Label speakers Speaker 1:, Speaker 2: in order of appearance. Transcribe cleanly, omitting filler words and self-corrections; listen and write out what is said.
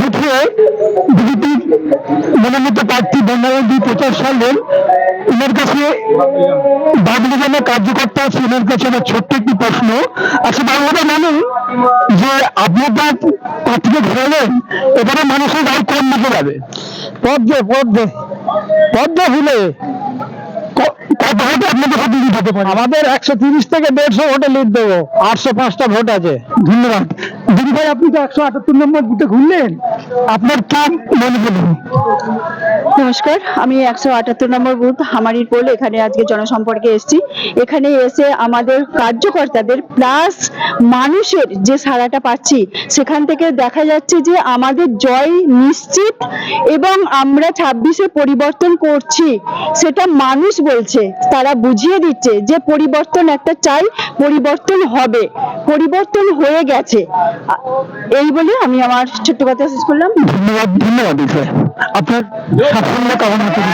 Speaker 1: বুথে বিজেপির মনোনীত প্রার্থী বন্যাবন্ধী প্রচার সারলেন। ওনার কাছে বাবলু জন্য কার্যকর্তা আছে, ওনার কাছে আমার ছোট্ট একটি প্রশ্ন আছে। বাবুরা জানেন যে আপনার প্রার্থীকে ঘোরালেন, এবারে মানুষের রায় কোন দিকে যাবে? পদ্মে পদ্মে পদ্মে ফুলে কত ভোটে আপনাদের হাতে লিড হতে পারে? আমাদের 130 থেকে 150 ভোটে লিড দেবো। 805টা ভোট আছে। ধন্যবাদ। দিদি ভাই, আপনি তো 178 নম্বর বুথে ঘুরলেন, আপনার কি মনে হলো?
Speaker 2: নমস্কার, আমি 178 নম্বর বুথ হামারির পোল, এখানে আজকে জনসম্পর্কে এসেছি। এখানে এসে আমাদের কার্যকর্তাদের প্লাস মানুষের যে সাড়াটা পাচ্ছি, সেখান থেকে দেখা যাচ্ছে যে আমাদের জয় নিশ্চিত এবং আমরা 26-এ পরিবর্তন করছি, সেটা মানুষ বলছে। তারা বুঝিয়ে দিচ্ছে যে পরিবর্তন একটা চাই, পরিবর্তন হবে, পরিবর্তন হয়ে গেছে। এই বলে আমি আমার ছোট্ট কথা শেষ করলাম।
Speaker 1: ধন্যবাদ। ধন্যবাদ। আপনার সাফল্য কামনা করি।